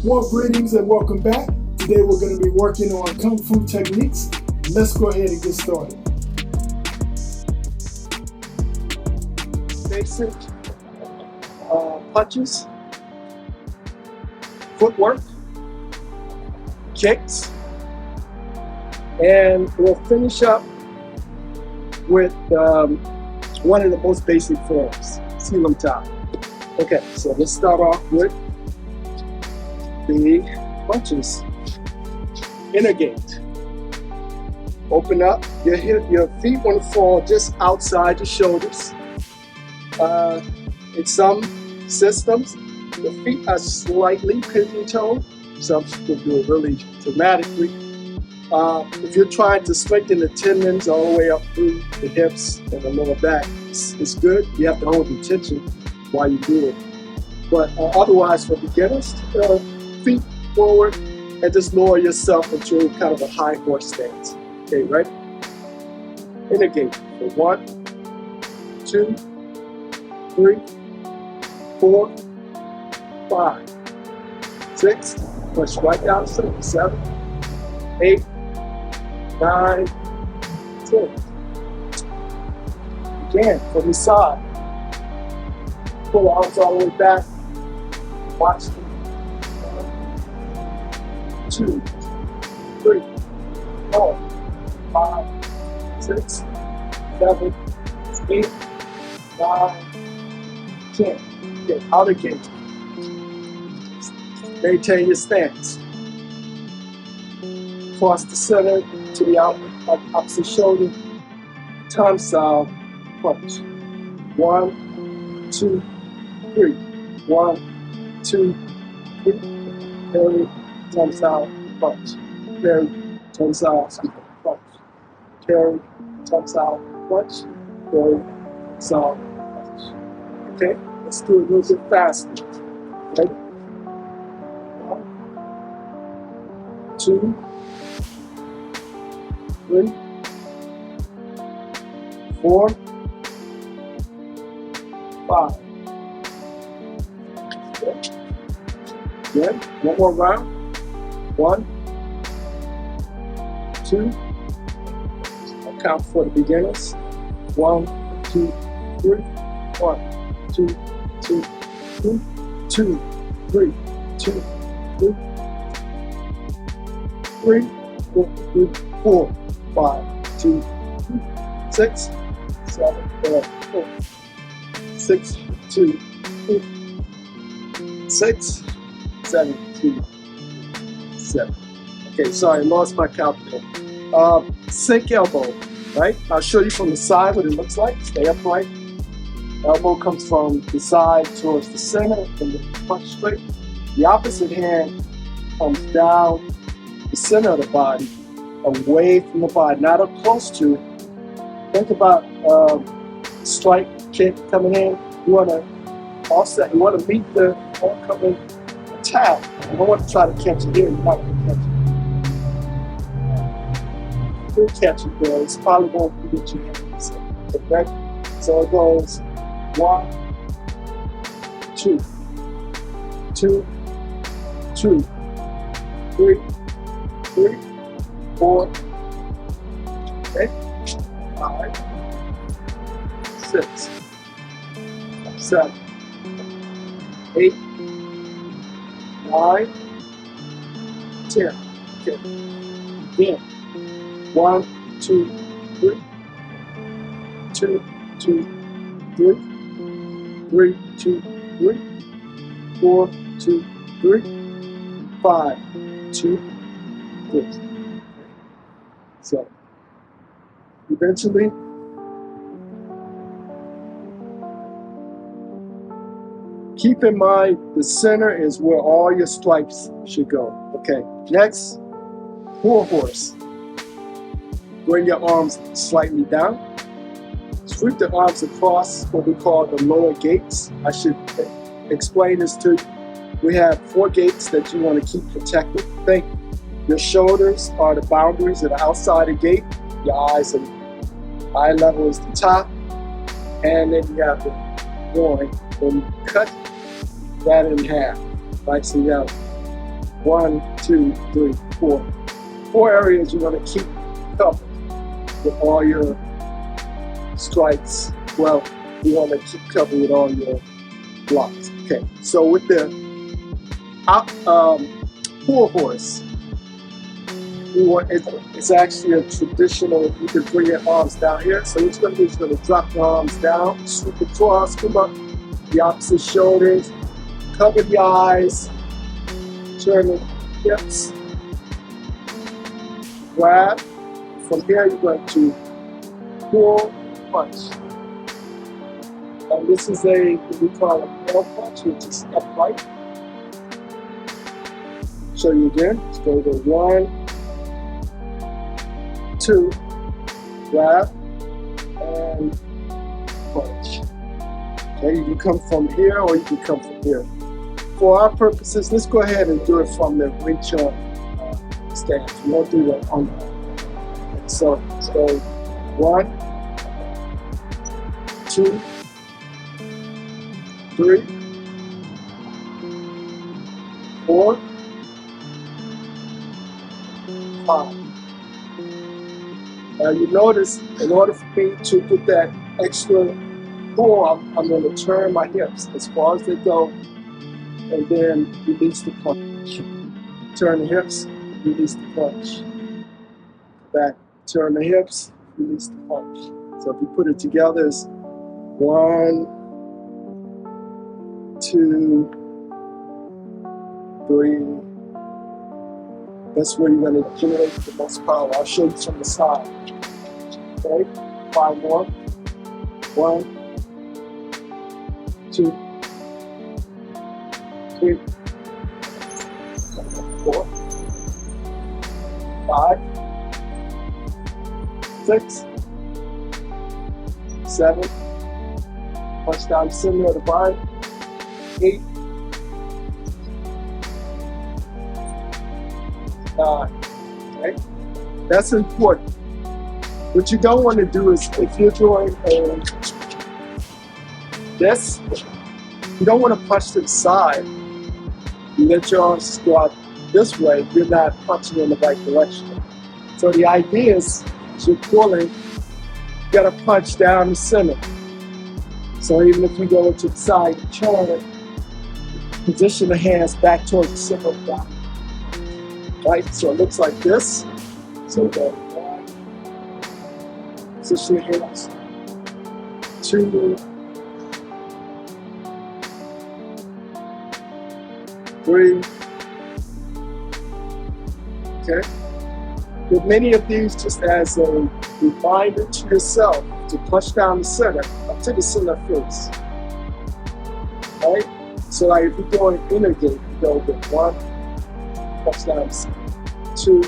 Well, greetings and welcome back. Today we're going to be working on Kung Fu techniques. Let's go ahead and get started. Basic punches, footwork, kicks, and we'll finish up with one of the most basic forms, Selam Tao. Okay, so let's start off with the punches. Inner gate. Open up. Your feet want to fall just outside your shoulders. In some systems, the feet are slightly pigeon-toed. Some people do it really dramatically. If you're trying to strengthen the tendons all the way up through the hips and the lower back, it's good. You have to hold the tension while you do it. But otherwise, for beginners, feet forward and just lower yourself into kind of a high horse stance. Okay, ready? Inner gate for 1, 2, 3, 4, 5, 6. Push right down to 7, 8, 9, 10. Again, from the side. Pull the arms all the way back. Watch them. 2, 3, 4, 5, 6, 7, 8, 9, 10. Get out again. Maintain your stance. Cross the center to the opposite shoulder. Time style punch. 1, 2, 3. 1, 2, 3. Carry. Time style punch. Carry. Time style punch. Carry. Time style punch. Carry. Style punch. Okay, let's do it a little bit faster. Ready? 1, 2, 3, 4, 5. Okay. Good. One more round. 1, 2. I'll count for the beginners. 1, 2, 3. 1, 2, 2, 3, 2, 3, 2, 3, 3, 4, 5, 2, 3, 6, 7, 8, 4, 6, 2, 3, 6, 7, 2, 7. Okay, sorry, I lost my calculator. Sink elbow, right? I'll show you from the side what it looks like. Stay upright. Elbow comes from the side towards the center and the punch straight. The opposite hand comes down the center of the body, away from the body, not up close to it. Think about strike kick coming in. You want to offset. You want to meet the oncoming attack. You don't want to try to catch it here. You're not going to catch it. You'll catch it there. It's probably won't get you hands. Okay? So it goes 1, 2, 2, 2, 3, 3, 4, okay, 5, 6, 7, 8, 9, 10. Okay. Again. 1, 2, 3, 2, 2, 3, 3, 2, 3, 4, 2, 3, 5, 2, 3. So, eventually, keep in mind the center is where all your strikes should go. Okay, next, bull horse. Bring your arms slightly down. Sweep the arms across what we call the lower gates. I should explain this to you. We have 4 gates that you want to keep protected. Think your shoulders are the boundaries that are outside the gate. Your eyes and eye level is the top. And then you have the groin. When you cut that in half, right? So you have 1, 2, 3, 4. 4 areas you want to keep covered with all your strikes. Well, you want to keep covered with all your blocks. Okay, so with the pull horse, it's actually a traditional, you can bring your arms down here. So what you're going to do is going to drop your arms down, swoop across, come up the opposite shoulders, cover the eyes, turn the hips, grab. From here you're going to pull, punch. And this is what we call a pull punch, which is upright. Show you again. Let's go to 1, 2, grab, and punch. Okay, you can come from here or you can come from here. For our purposes, let's go ahead and do it from the Wing Chun stance. We won't do that on that. So let's go 1, 2, 3, 4, 5. Now you notice, in order for me to get that extra pull, I'm going to turn my hips as far as they go, and then release the punch. Turn the hips, release the punch. Back, turn the hips, release the punch. So if you put it together, it's 1, 2, 3. That's where you're going to generate the most power. I'll show you from the side. Okay, 5 more. 1, 2, 3, 4, 5, 6, 7. Punch down the center of the body. 8, 9. Okay, that's important. What you don't want to do is, if you're doing this, you don't want to punch to the side. You let your arms go out this way, you're not punching in the right direction. So the idea is, as you're pulling, you got to punch down the center. So even if you go to the side, you turn it, position the hands back towards the center of the body. Right, so it looks like this. So go 1, position your hands, 2, 3. Okay. With many of these, just as a reminder to yourself to push down the center, up to the center first. Right? So like if you're going intergate, you go with 1, push down the center, 2.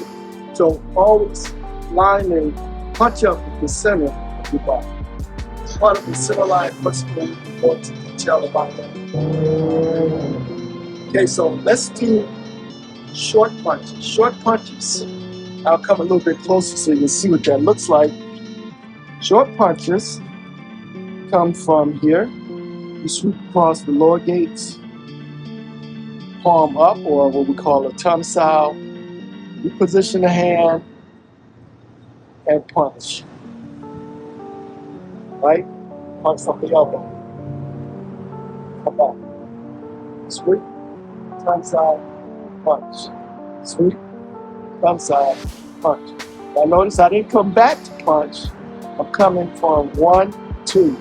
So always line and punch up at the center of your body. Part of the center line, much more to detail about that. Okay, so let's do short punches. Short punches. I'll come a little bit closer so you can see what that looks like. Short punches come from here. You sweep across the lower gates, palm up, or what we call a thumb style. You position the hand and punch. Right? Punch from the elbow. Come back. Sweep, thumb side, punch. Sweep, thumb side, punch. Now notice I didn't come back to punch. I'm coming from 1, 2.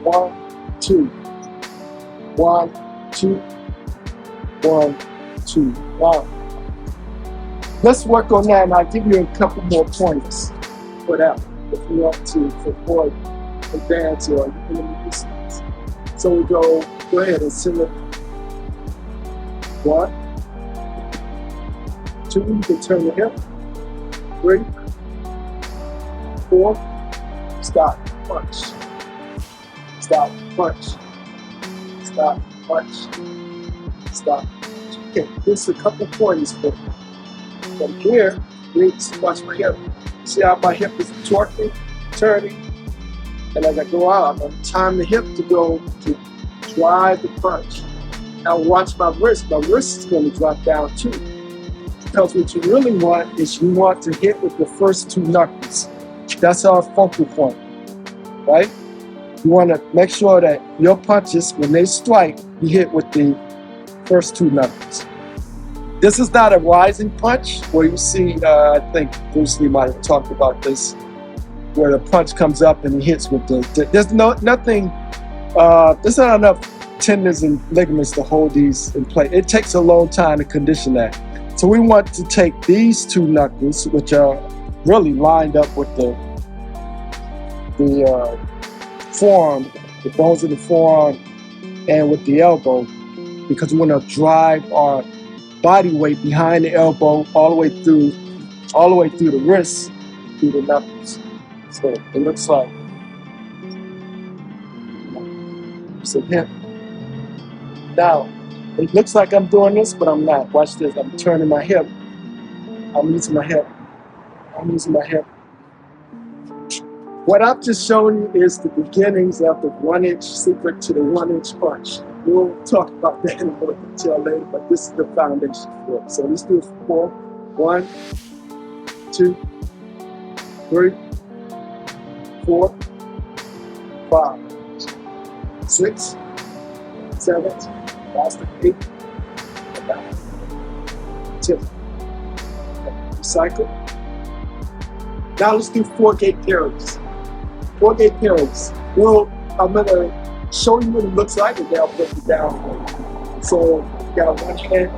1, 2. 1, 2. 1, 2. Wow. Let's work on that, and I'll give you a couple more pointers for that if you want to avoid advance or enemy distance. So we go ahead and send it. 1, 2, you can turn the hip. 3, 4, stop, punch. Stop, punch. Stop, punch. Stop. Okay, here's a couple pointers for you. From here, you need to watch my hip. See how my hip is torquing, turning, and as I go out, I'm going to time the hip to go to drive the punch. Now watch my wrist. My wrist is going to drop down too. Because what you really want is you want to hit with the first two knuckles. That's our focal point, right? You want to make sure that your punches, when they strike, you hit with the first two knuckles. This is not a rising punch where you see, I think Bruce Lee might have talked about this, where the punch comes up and he hits with there's nothing, there's not enough tendons and ligaments to hold these in place. It takes a long time to condition that. So we want to take these two knuckles, which are really lined up with the forearm, the bones of the forearm, and with the elbow, because we want to drive our body weight behind the elbow all the way through the wrist, through the knuckles. So it looks like it's a hip. Now, it looks like I'm doing this, but I'm not. Watch this. I'm turning my hip. I'm using my hip. What I've just shown you is the beginnings of the 1-inch secret to the 1-inch punch. We'll talk about that in more detail later, but this is the foundation for it. So let's do it for 1, 2, 3, 4, 5, 6, 7, that's the 8, 9, 10. Recycle. Now let's do 4-gate parries. 4-gate parries. I'm going to show you what it looks like, and then I'll break it down for you. So, you got one hand.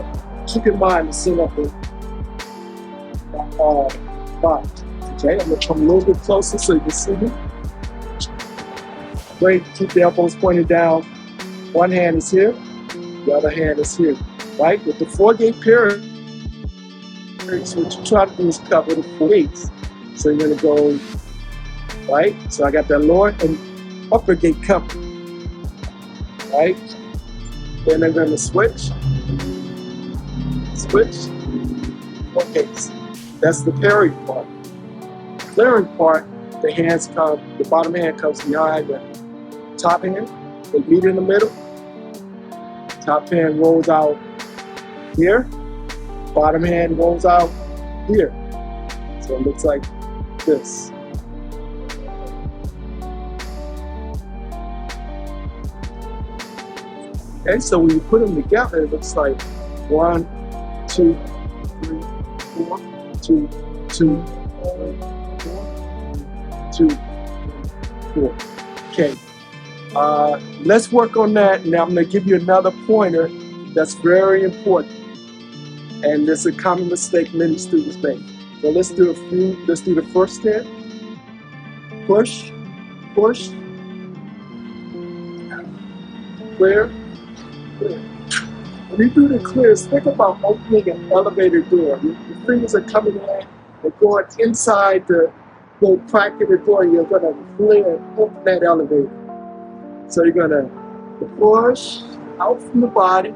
Keep in mind the center of the body. Okay, I'm going to come a little bit closer so you can see me. Great. Keep the elbows pointed down. One hand is here. The other hand is here. Right? With the 4-gate parries, what you try to do is cover the 4 gates. So you're going to go, right? So I got that lower and upper gate covered. Right? Then I'm going to switch. 4 gates. That's the parry part. Clearing part, the bottom hand comes behind the top hand. They meet in the middle. Top hand rolls out here. Bottom hand rolls out here. So it looks like this. Okay, so when you put them together, it looks like 1, 2, 3, 4, 2, 2, 3, 4, 2, 4. Okay, let's work on that. Now I'm going to give you another pointer that's very important, and it's a common mistake many students make. So let's do the first step. Push, push, clear, clear. When you do the clears, think about opening an elevator door. Your fingers are coming in, they're going inside the little crack in the door, and you're going to clear and open that elevator. So you're going to push out from the body,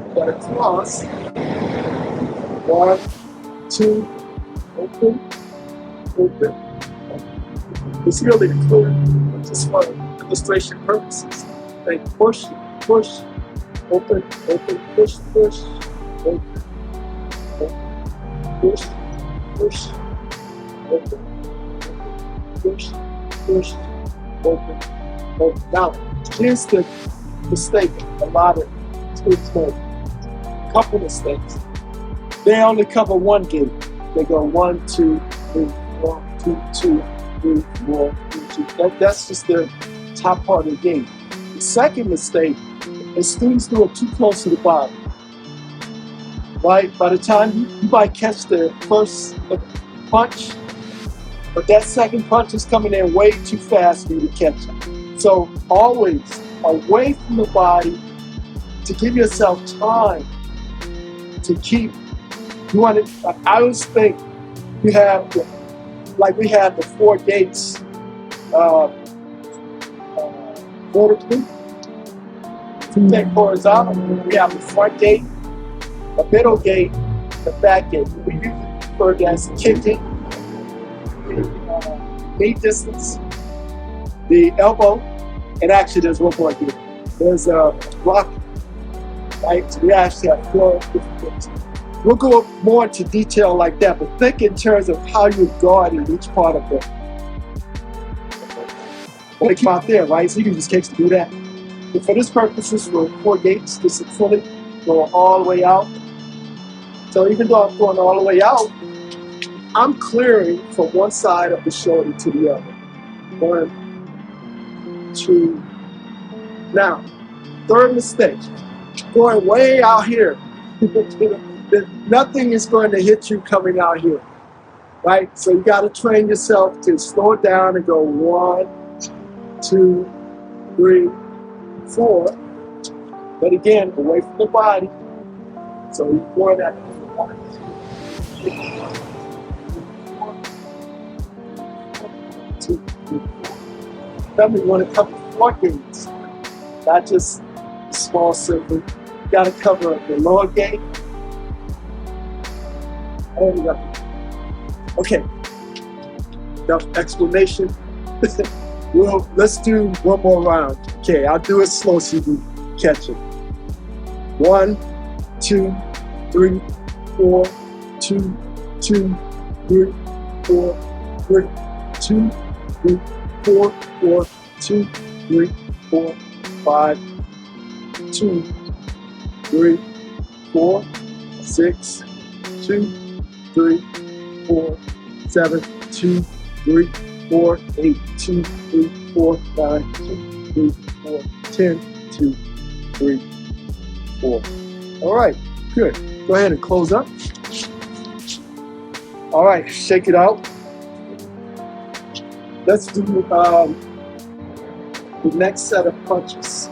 you're going to cross, 1, 2, open, open. It's really clear, just for illustration purposes. They push, push, open, open, push, push, open, open, push, push, open, push, push, open, open. Now, here's the mistake a lot of students make. A couple mistakes. They only cover one gate. They go 1, 2, 3, 1, 2, 2, 3, 1, 2, 2. That's just the top part of the gate. The second mistake is students do it too close to the bottom. Right? By the time you might catch the first punch, but that second punch is coming in way too fast for you to catch it. So always away from the body to give yourself time to keep. You want to, I always think you have, like we have the 4 gates vertically. To take horizontal, we have the front gate, the middle gate, the back gate. We usually refer to as kicking, the knee distance, the elbow, and actually there's one more here. There's a block right? So we actually have 4 different things. We'll go more into detail like that, but think in terms of how you guard in each part of it. Well, they came out there, right? So you can use cakes to do that. But for this purposes, we're 4 gates, just to fully go all the way out. So even though I'm going all the way out, I'm clearing from one side of the shoulder to the other. 1, 2. Now, third mistake, going way out here. Nothing is going to hit you coming out here, right? So you got to train yourself to slow it down and go 1, 2, 3, 4. But again, away from the body. So you're going at 1, 2, 3, 4. Remember, you want to cover 4 gates, not just a small circle. You got to cover the lower gate. Okay, enough explanation. Well, let's do one more round. Okay, I'll do it slow so you can catch it. 1, 2, 3, 4, 2, 2, 3, 4, 3, 2, 3, 4, 4, 2, 3, 4, 5, 2, 3, 4, 6, 2, 3, 4, 7, 2, 3, 4, 8, 2, 3, 4, 9, 2, 3, 4, 10, 2, 3, 4. All right, good. Go ahead and close up. All right, shake it out. Let's do the next set of punches.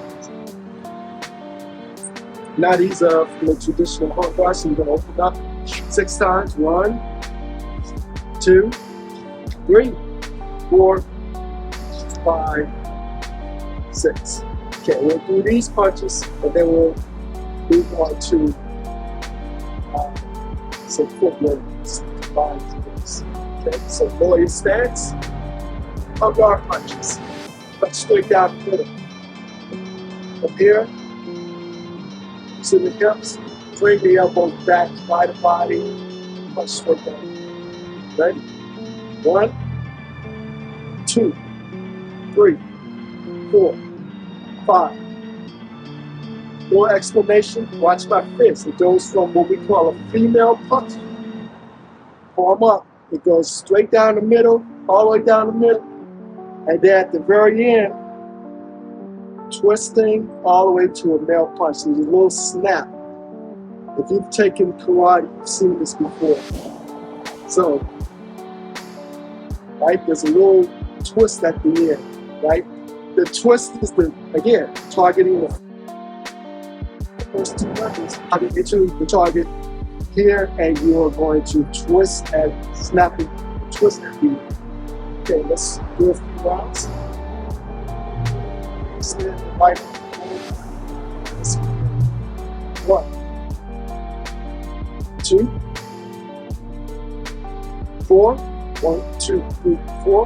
Now these are from the traditional hot brush. So you're going to open up 6 times. 1, 2, 3, 4, 5, 6. Okay, we'll do these punches, and then we'll move on to some footwork combined things. Okay, so lower your stance, hug guard punches. Punch straight down the middle. From here, using the hips, bring the elbows back by the body, punch straight down. Ready? 1, 2, 3, 4, 5. More explanation, watch my fist. It goes from what we call a female punch. Palm up. It goes straight down the middle, all the way down the middle. And then at the very end, twisting all the way to a male punch. There's a little snap. If you've taken karate, you've seen this before. So, right, there's a little twist at the end, right? The twist is again, targeting the first 2 weapons. Target to the target here, and you are going to twist and snap it, twist at the end. Okay, let's do a few rounds. Stand right. 1, 2, 4. 1, 2, 3, 4.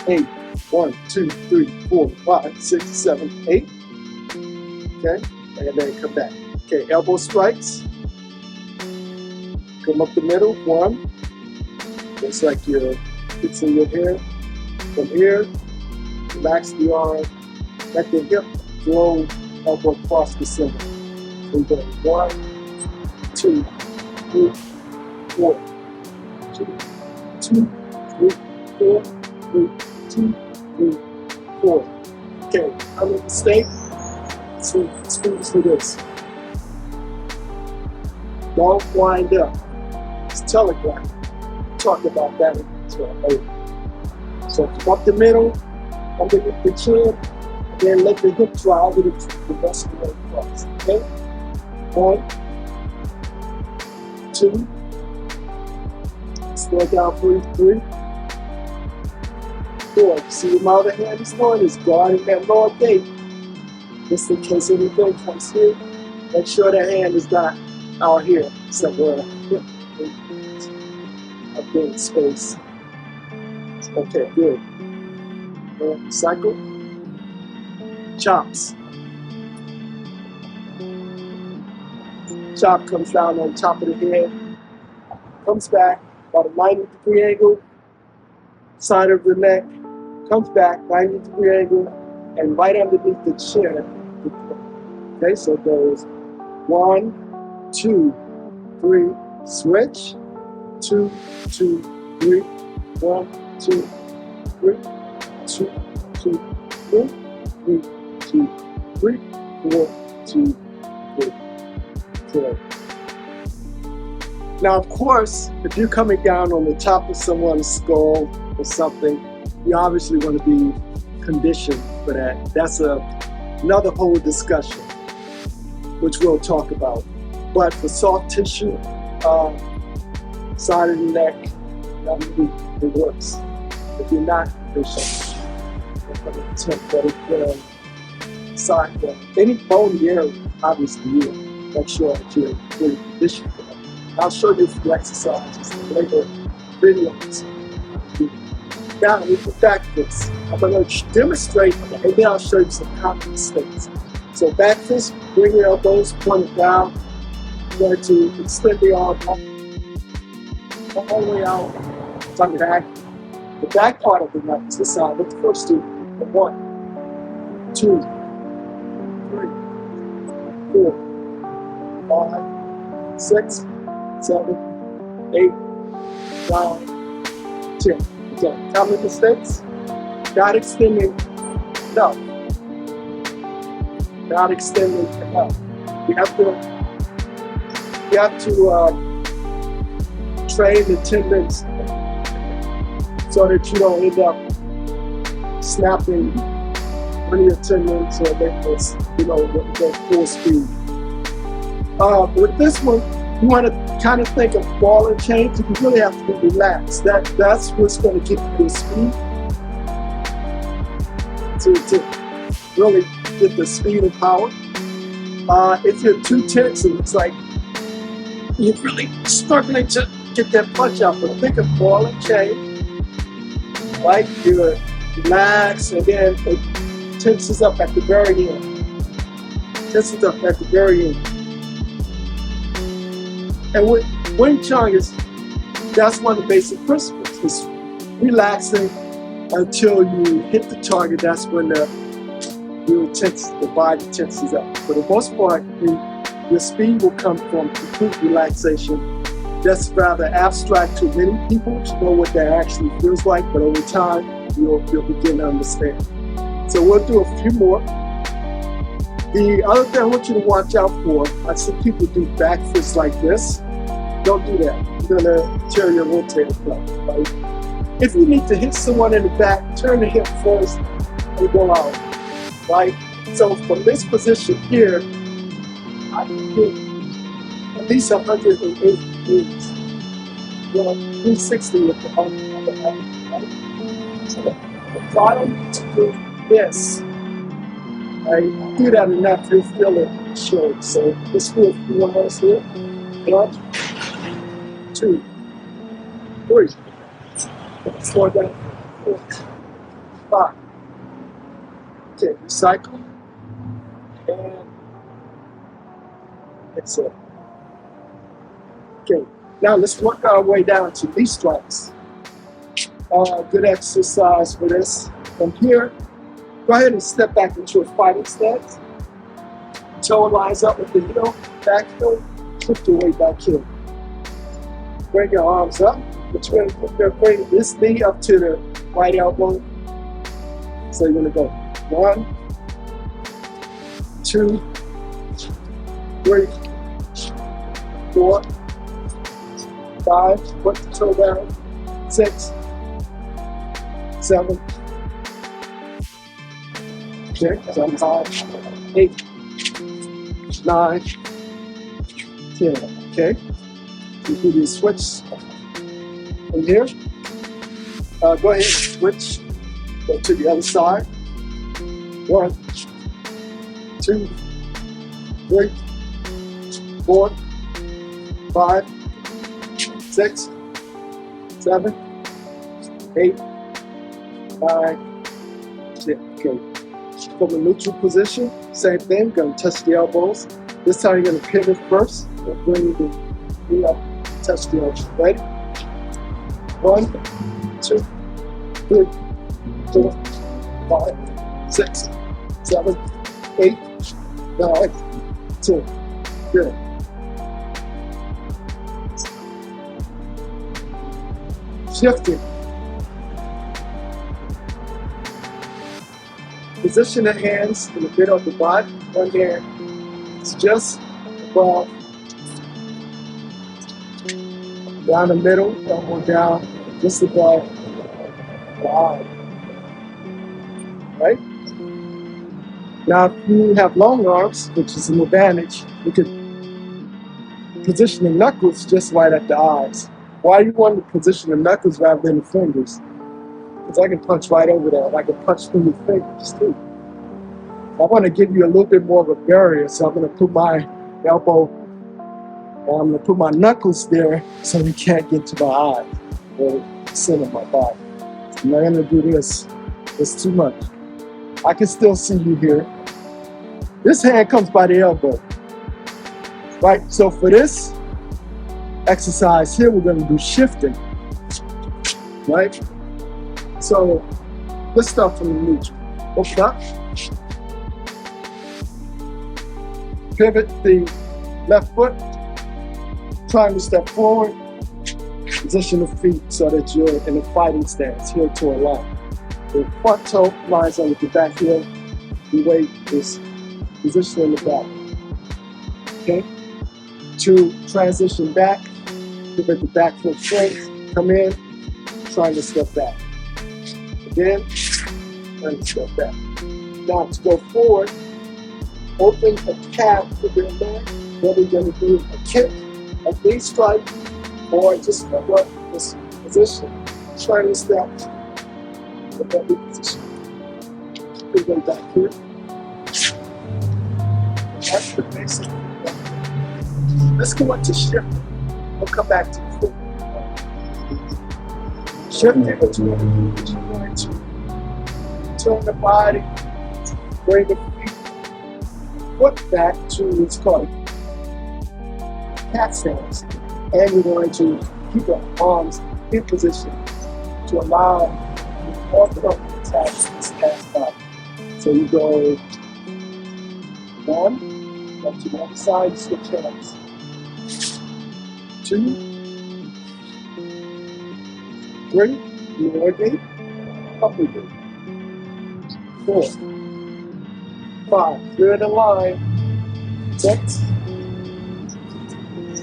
8. 1, 2, 3, 4, 5, 6, 7, 8. Okay, and then come back. Okay, elbow strikes. Come up the middle. 1. It's like you're fixing your hair. From here, relax the arm. Let the hip flow elbow across the center. So you go 1, 2, 3, 4. 2, 2, 3, 4, 3, 2, 3, 4. Okay, I'm a mistake. So squeeze for this. Don't wind up. It's telegraph. Talk about that as well later. So come up the middle, underneath the chin, then let the hip drive it the rest of the way across. Okay? 1, 2. Slow down for 3, 4. See what my other hand is doing? Is guarding that lower gate. Just in case anything comes here, make sure that hand is not out here somewhere. Up there in space. Okay, good. And cycle. Chops. chop comes down on top of the head, comes back about a 90-degree angle, side of the neck, comes back 90-degree angle, and right underneath the chin. Okay, so it goes 1, 2, 3, switch, 2, 2, 3, 1, 2, 3, 2, 2, 3, 3, 2, 3, 4, 2, 3, 4. Now, of course, if you're coming down on the top of someone's skull or something, you obviously want to be conditioned for that. That's another whole discussion, which we'll talk about. But for soft tissue, side of the neck, it works. If you're not conditioned, side, any bony area, obviously, you make sure that you're really conditioned for that. I'll show you a few exercises later videos. Now, with the back fist, I'm going to demonstrate, and then I'll show you some common mistakes. So back fist, bring your elbows pointed down. I'm going to extend the arm all the way out, tongue back. The back part of the neck is this side. Let's first do 1, 2, 3, 4, 5, 6, 7, 8, 9, 10. Again, common mistakes. Not extending enough. Not extending enough. You have to train the tendons so that you don't end up snapping one of your tendons or make this, go full speed. With this one, you want to kind of think of ball and chain. You really have to be relaxed. That's what's going to give you the speed to really get the speed and power. If you're too tense and it's like you're really struggling to get that punch out, but think of ball and chain. Right? You're relaxed and then it tenses up at the very end. Tenses up at the very end. And with Wing Chun that's one of the basic principles. It's relaxing until you hit the target. That's when the body tenses up. For the most part, your speed will come from complete relaxation. That's rather abstract to many people to know what that actually feels like, but over time, you'll begin to understand. So we'll do a few more. The other thing I want you to watch out for, I see people do back fists like this. Don't do that. You're gonna tear your rotator cuff, right? If you need to hit someone in the back, turn the hip first and go out, right? So from this position here, I can get at least 180 degrees. 360 with the other hand, right? So if I don't to do this, right? Do that enough, you'll feel it show. So let's do a few of us here. 1, 2, 3, 4 down, 4, 5. Okay, recycle. And exhale. Okay, now let's work our way down to knee strikes. Good exercise for this. From here, go ahead and step back into a fighting stance. Toe lines up with the heel, back heel, shift your way back here. Bring your arms up, but you're going to bring this knee up to the right elbow. So you're going to go 1, 2, 3, 4, 5, put the toe down, 6, 7, okay, 8, 9, 10, okay. You do your switch from here. Go ahead and switch, go to the other side. 1, 2, 3, 4, 5, 6, 7, 8, 9, 10. Okay. From a neutral position, Same thing, gonna touch the elbows. This time you're gonna pivot first. And bring the knee up, touch the elbows. Ready? 1, 2, 3, 4, 5, 6, 7, 8, 9, 10. Good. Shifting. Position the hands in the middle of the body. One hand is just above, down the middle, elbow down, just above the eye. Right? Now, if you have long arms, which is an advantage, you could position the knuckles just right at the eyes. Why do you want to position the knuckles rather than the fingers? Because I can punch right over there. I can punch through your fingers too. I want to give you a little bit more of a barrier, so I'm going to put my elbow, and I'm going to put my knuckles there so you can't get to my eye or the center of my body. I'm not going to do this. It's too much. I can still see you here. This hand comes by the elbow. Right? So for this exercise here, we're going to do shifting. Right? So let's start from the neutral. Open up. Pivot the left foot. Triangle step forward. Position the feet so that you're in a fighting stance, heel toe line. The front toe lines up with the back heel. The weight is positioned in the back. Okay? To transition back, pivot the back foot straight. Come in. Triangle step back. Again, and step back. Now to go forward, open the calf with your leg. Whether you're going to do a kick, a knee strike, or just work this position. Triangle step, the belly position. Put them back here. That's the basic. Let's go into shifting. We'll come back to the foot. Shifting is what you're going to turn the body, bring the foot back to what's called a cat stance. And you're going to keep your arms in position to allow all the attacks to pass by. So you go 1, up to the other side, switch hands. 2, 3, lower gate, upper gate. 4, 5, clear the line. 6,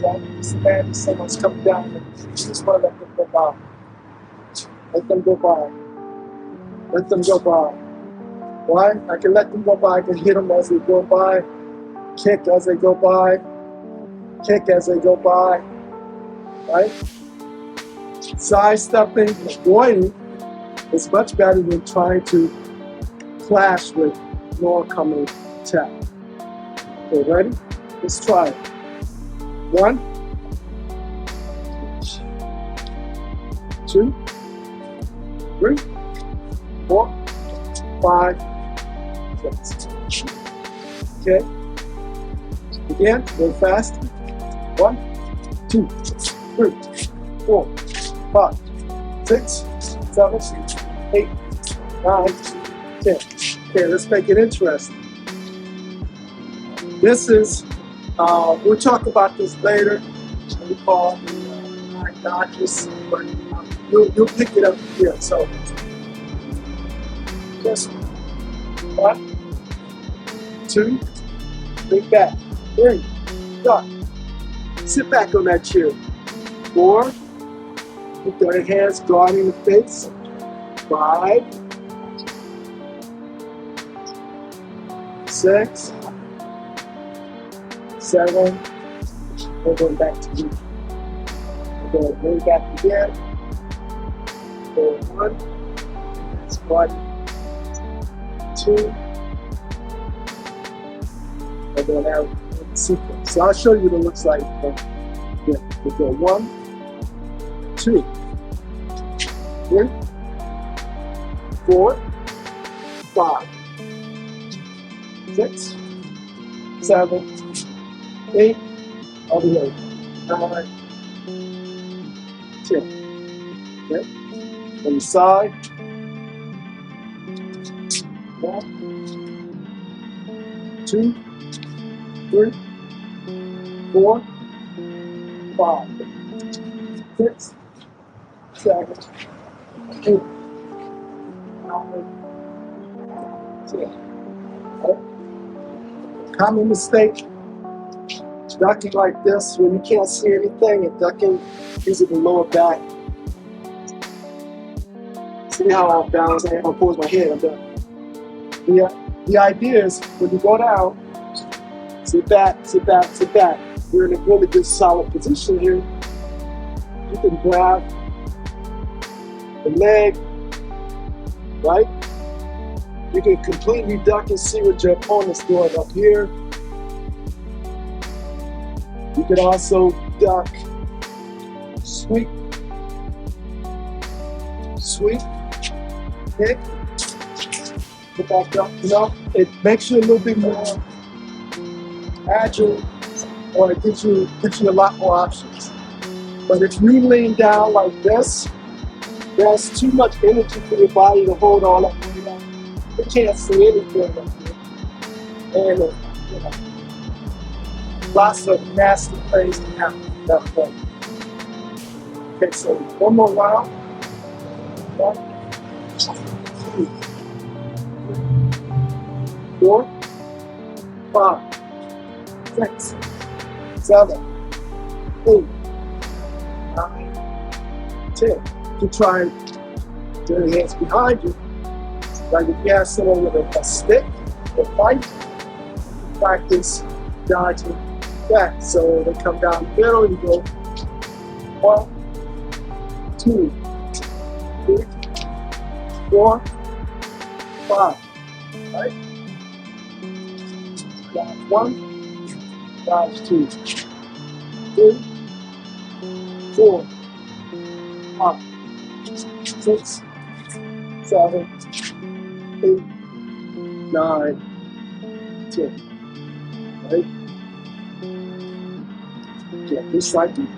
7, stand, someone's coming down. Just want to let them go by. Let them go by. Let them go by. Why? I can let them go by. I can hit them as they go by. Kick as they go by. Kick as they go by. Right? Sidestepping, avoiding is much better than trying to clash with an oncoming attack. Okay, ready? Let's try it. 1, 2, 3, 4, 5, 6. Okay. Again, go fast. 1, 2, 3, 4, 5, 6, 7, 8, 9, 10. Okay, let's make it interesting. This is, we'll talk about this later. We call it dodges, but you'll pick it up here. So, just 1, 2, bring back. 3, stop. Sit back on that chair. 4, put your hands guarding the face. 5, 6, 7, we're going back to you. We're going way back again. Go 1, that's 1, 2, and then now the sequence. So I'll show you what it looks like. Yeah, we go 1, 2, 3, 4, 5, 6, 7, 8, all the way, 9, 10. Okay? On the side. 1, 2, 3, 4, 5, 6, 7, 8, 9, 10. Okay? Common mistake, ducking like this when you can't see anything, and ducking using the lower back. See how I'm balancing? I'm gonna pose my head, I'm done. The idea is when you go down, sit back, sit back, sit back. You're in a really good solid position here. You can grab the leg, right? You can completely duck and see what your opponent's doing up here. You can also duck, sweep, sweep, kick, put that duck, you know, it makes you a little bit more agile, or it gives you a lot more options. But if you lean down like this, there's too much energy for your body to hold all that weight up. You can't see anything up here. And you know, lots of nasty things can happen at that point. Okay, so one more round. 1, 2, 3, 4, 5, 6, 7, 8, 9, 10. You try and do your hands behind you. Like if you have someone with a stick or fight, practice dodging back. So they come down the middle and you go 1, 2, 3, 4, 5. Right? Dodge 1, dodge 2, 3, 4, 5, 6, 7, 8, 9, 10. Right? Yeah, just like that.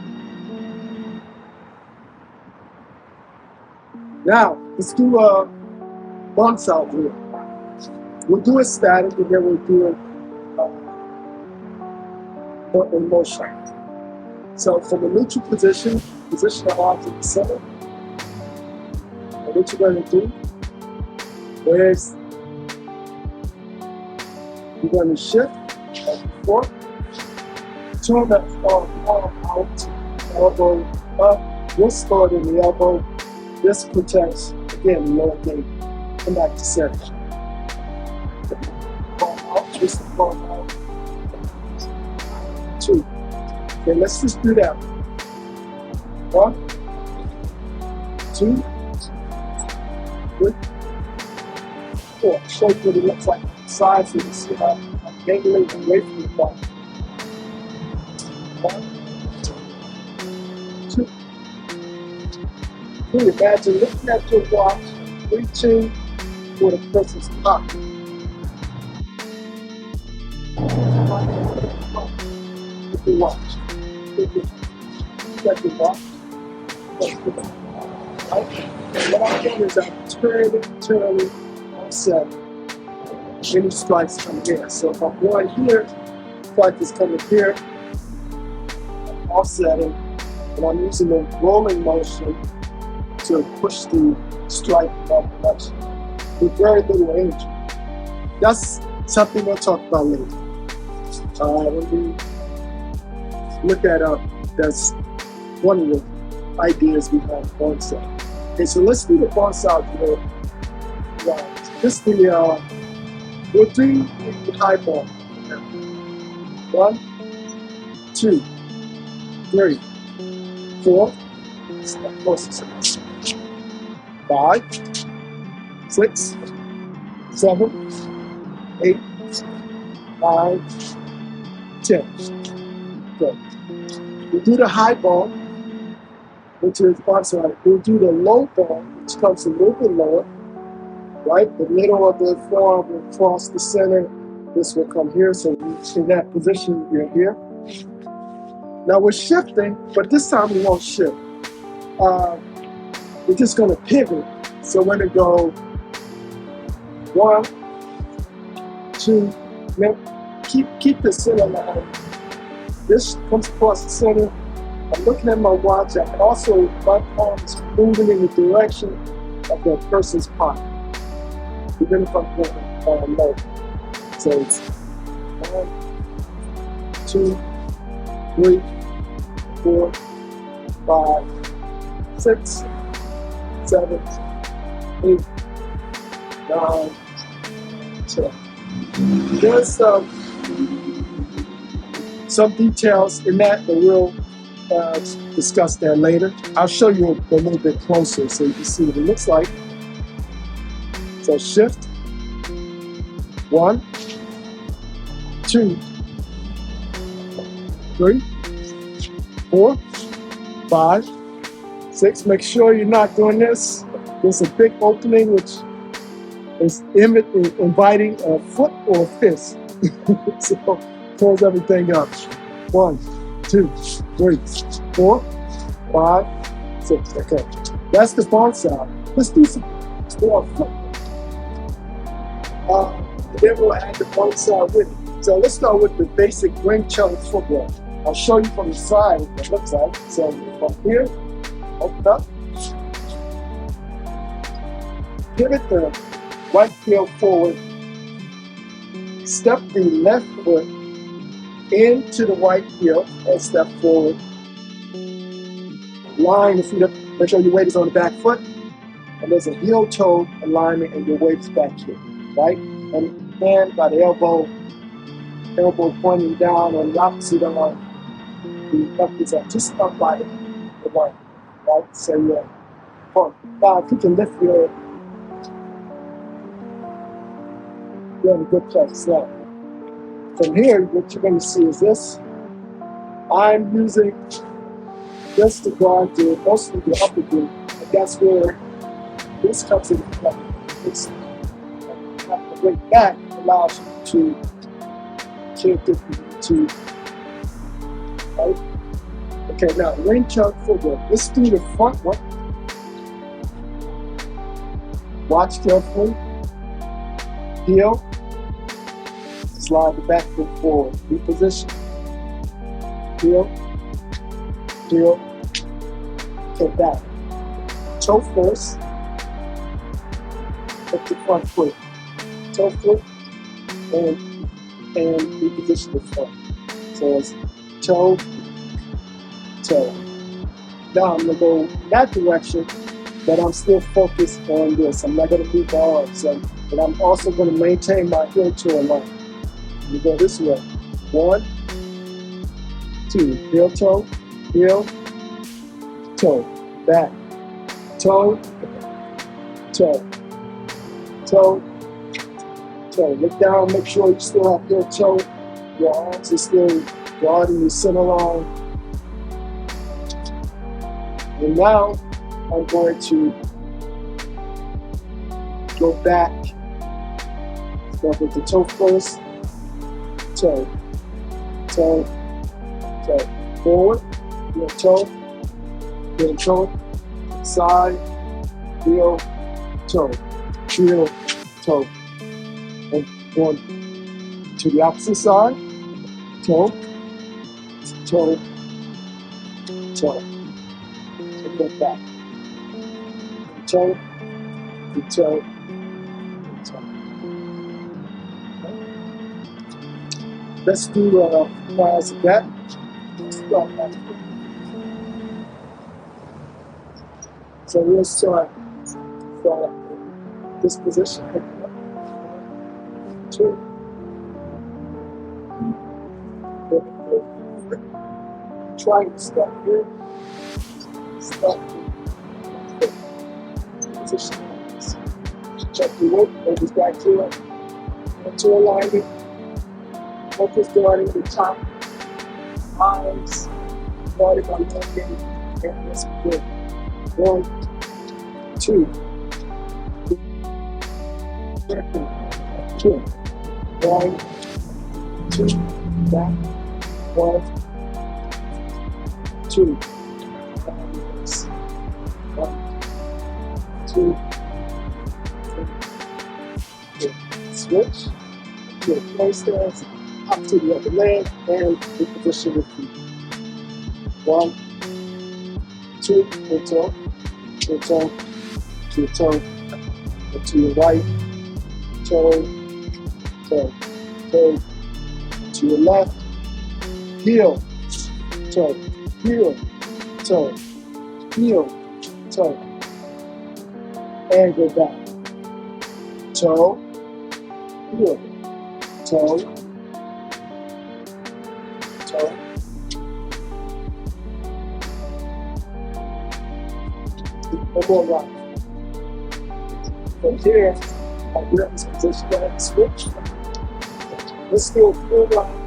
Now, let's do a bounce out drill. We'll do it static and then we'll do it in motion. So from the neutral position the arms in the center. And what you're going to do is you're going to shift back and forth, turn that arm out, elbow up, this start in the elbow. This protects, again, the lower leg. Come back to center. Palm out, twist the palm out. 2. Okay, let's just do that. 1, 2, 3, 4. Show you what it looks like side so you can see how I'm dangling away from the body. 1, 2, 3. Imagine looking at your watch, reaching for the person's pocket. Look your watch. Check your watch. Right? And what I'm doing is I'm turning, offset. Any strikes come here. So if I'm going here, strike is coming here, I'm offsetting, and I'm using the rolling motion to push the strike in that direction with very little energy. That's something we'll talk about later. When we look at that's one of the ideas behind bonsai. Okay, so let's do the bonsai drill. This the we'll do the high ball. 1, 2, 3, 4. 5, 6, 7, 8, 9, 10. Good. We'll do the high ball, which is bonsai. We'll do the low ball, which comes a little bit lower, right? The middle of the forearm will cross the center This will come here, so in that position, you're here. Now we're shifting, but this time we won't shift. We're just going to pivot. So we're going to go 1, 2, keep the center line. This comes across the center. I'm looking at my watch. I can also, my palm is moving in the direction of the person's pocket, even if I'm going low. So it's 1, 2, 3, 4, 5, 6, 7, 8, 9, 10. There's some details in that, but we'll discuss that later. I'll show you a little bit closer so you can see what it looks like. So shift. 1, 2, 3, 4, 5, 6. Make sure you're not doing this. There's a big opening which is inviting a foot or a fist. So close everything up. 1, 2, 3, 4, 5, 6. Okay, that's the front side. Let's do some more foot. Then we'll add the front side with it. So let's start with the basic ring chunk footwork. I'll show you from the side what it looks like. So from here, open up, pivot the right heel forward, step the left foot into the right heel and step forward. Line the feet up, make sure your weight is on the back foot, and there's a heel toe alignment and your weight is back here, right? And hand by the elbow pointing down on the opposite arm. The left is up, just up by the right, right? So you're now if you can lift you're in a good place. Now, from here, what you're going to see is this. I'm using this to guard mostly the upper glute, and that's where this comes into play. This the weight back allows you to right? Okay, now ring chunk footwork. Let's do the front one. Watch carefully. Heel. Slide the back foot forward. Reposition. Heel. Heel. Okay, back. Toe first. Up the front foot. Toe foot. And reposition the front. So it's toe, toe. Now I'm going to go that direction, but I'm still focused on this. I'm not going to move my arms. But I'm also going to maintain my heel toe line. We go this way. 1, 2. Heel toe, toe, back, toe, toe, toe, toe. Look down, make sure you still have heel toe. Your arms are still guarding the center line. And now I'm going to go back. Start with the toe first. Toe, toe, toe. Forward, heel toe, side, heel, toe, and 1 to the opposite side, toe, toe, toe. And go back. Toe, toe, toe. Let's do trials of that. Let's start that. So we'll start from this position. 2. Trying to start here. Start here. Position. Check the weight. Maybe back here. Into alignment. Focus guarding the top. Arms. Guarding on the end. And let's good. 1, 2. 2. 1, 2, back, 1, 2, 1, 2, 3, 4. Switch to the play stance, up to the other leg, and reposition your feet. 1, 2, toe, to toe, to toe, to your right, toe, toe, toe, to your left, heel, toe, heel, toe, heel, toe, and go back. Toe, heel, toe, toe. One more round. From here, I'll get this position and switch. Let's do a full round.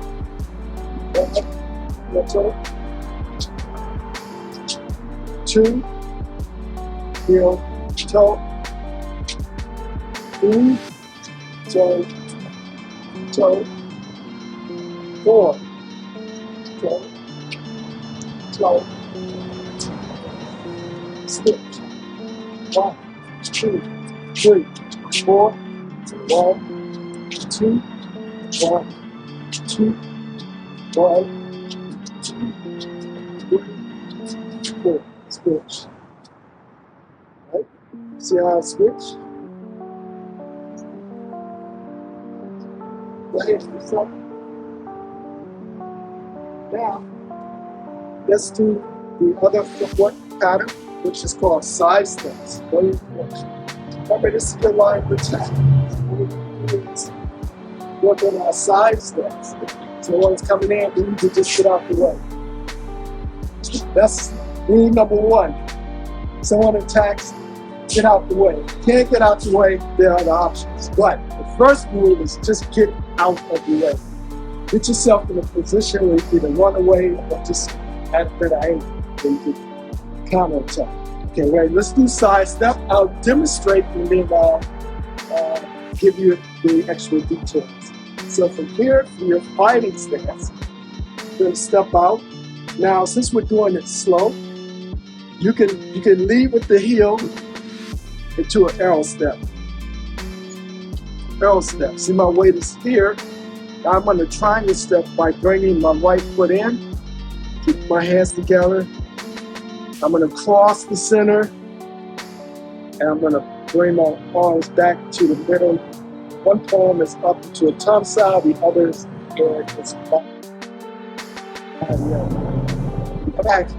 One, toe. 2, heel, toe. 3, toe, toe. 4, toe, toe. Switch. 1, 2, 3, 4. 1, 2, 1, 2, 1, 2, 3, 4. Switch. Right? See how I switch? Go ahead, do something. Now, let's do the other footwork pattern, which is called side steps. Very important. Remember, this is your line of attack. Work on our side steps. So when it's coming in, we need to just get out the way. That's rule number 1. Someone attacks, get out the way. Can't get out the way, there are other options. But the first rule is just get out of the way. Get yourself in a position where you can either run away or just at a better angle where you can counterattack. Okay, right, let's do side step. I'll demonstrate and then I'll give you the extra details. So from here, from your fighting stance, you're going to step out. Now, since we're doing it slow, you can lead with the heel into an arrow step. Arrow step. See, my weight is here. Now I'm going to triangle step by bringing my right foot in, keep my hands together. I'm going to cross the center, and I'm going to bring my arms back to the middle. One palm is up to a thumb side, the other is back. Back.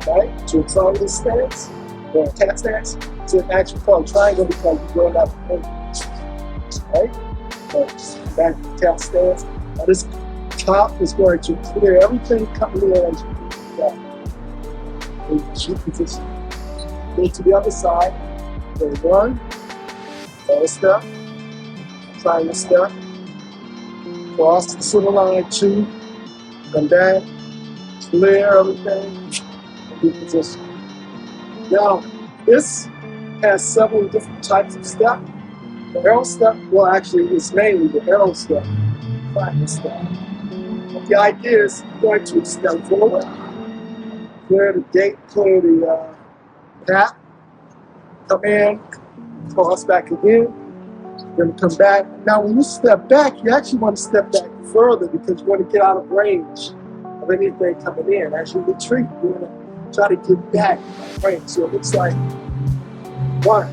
Right? To a triangle stance, or a cat stance. It's an actual called triangle because you're going out the right? So back to cat stance. Now this top is going to clear everything coming in as you do that. Shoot position. Go to the other side. Go 1, forward step, triangle step, cross the center line, 2, come back, clear everything, and do position. Now, this has several different types of steps. The arrow step, well, actually, it's mainly the arrow step, triangle step. But the idea is you're going to step forward, clear the gate, clear the path, come in, cross back again, then come back. Now when you step back, you actually want to step back further because you want to get out of range of anything coming in. As you retreat, you want to try to get back out of range. So it looks like 1,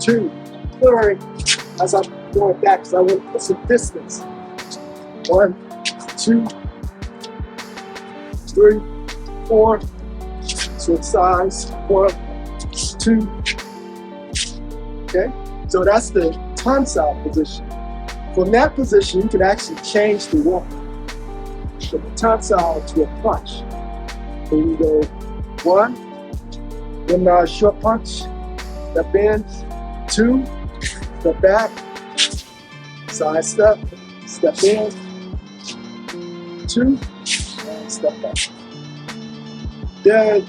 2, clearing as I'm going back because I want to put some distance. 1, 2, 3, 4, switch sides, 1, 2. Okay, so that's the tonsile position. From that position, you can actually change the walk from the tonsile to a punch. So we go 1, then short punch, step in, 2, step back, side step, step in, 2, and step back. There are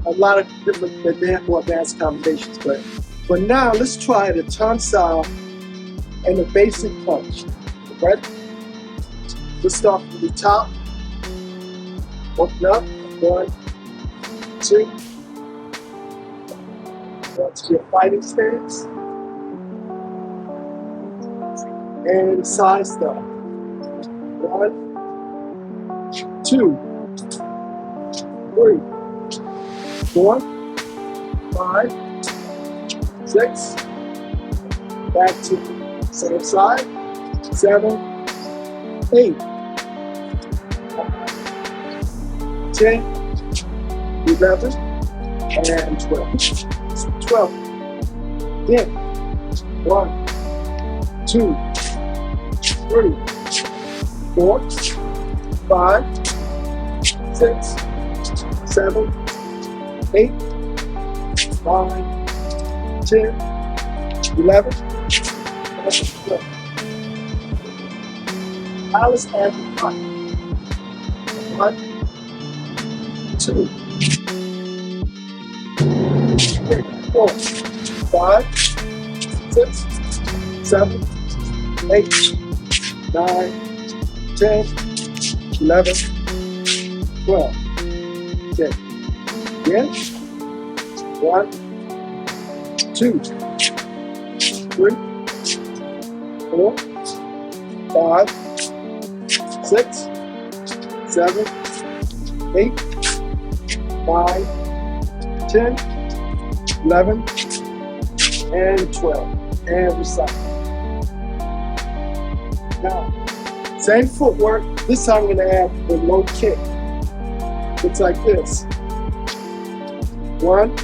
a lot of different more advanced combinations, but for now, let's try the tonsile and a basic punch. Ready? Let's start from the top. Open up. 1, 2. Go to your fighting stance. And side step. 1, 2, 3, 4, 5, 6. Back to same side. 7, 8, 10, 11, and 12. 12. Then 1, 2, 3, 4, 5, 6, 7, 8, 9, 10, 11, and 12. Now let's add the front. 1, 2, 3, 4, 5, 6, 7, 8, 9, 10, 11, 12. Okay. Again. 1, 2, 3, 4, 5, 6, 7, 8, 9, 10, 11, and 12. And recycle. Now, same footwork. This time I'm going to add the low kick. It's like this. 1,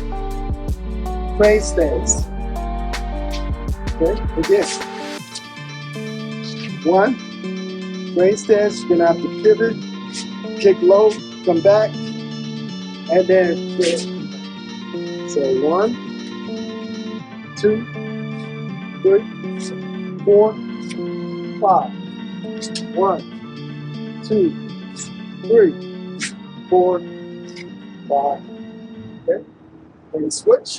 crane stance. Okay, again. 1, crane stance. You're going to have to pivot, kick low, come back, and then kick. So 1, 2, 3, 4, 5. 1, 2, 3, 4, 5. Okay, and switch.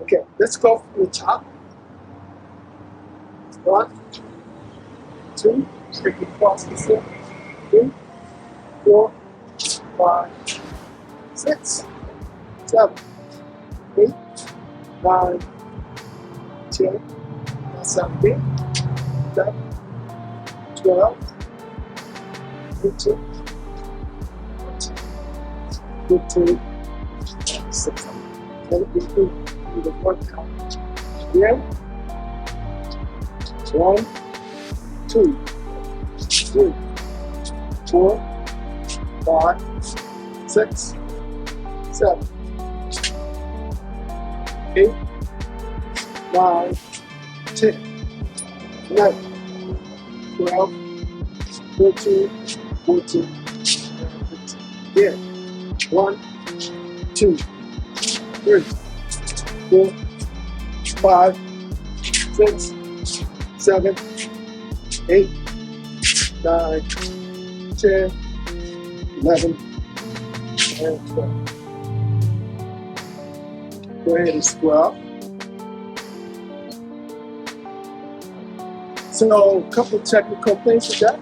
Okay, let's go from the top. 1, 2, stick across the floor. 3, 4, 5, 6, 7, 8, 9, 10, 17, 11, 12, 13, 14, 15, 16. Let it be through the 1 count. Again. 1, 2, 3, 4, 5, 6, 7, 8, 9, 10, 11, 12, 13, 14, 15. Again. 1, 2, 3, 4, 5, 6, 7, 8, 9, 10, 11, and 12. Go ahead and square up. So, a couple of technical things with that.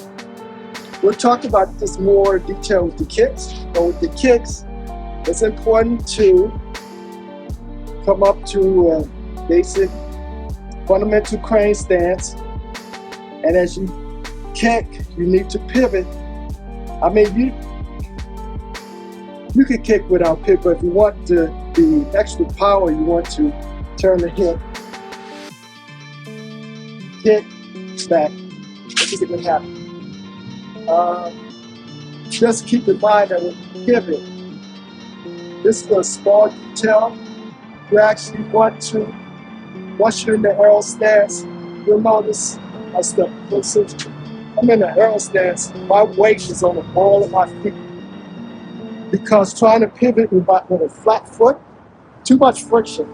We'll talk about this more detail with the kicks. But with the kicks, it's important to come up to a basic fundamental crane stance. And as you kick, you need to pivot. I mean, you can kick without pivot, but if you want the extra power, you want to turn the hip, kick, back. This is going to happen. Just keep in mind that when you pivot, this is a small detail. You actually want to, once you're in the arrow stance, you'll notice as the person, I'm in the arrow stance, my weight is on the ball of my feet. Because trying to pivot with a flat foot, too much friction.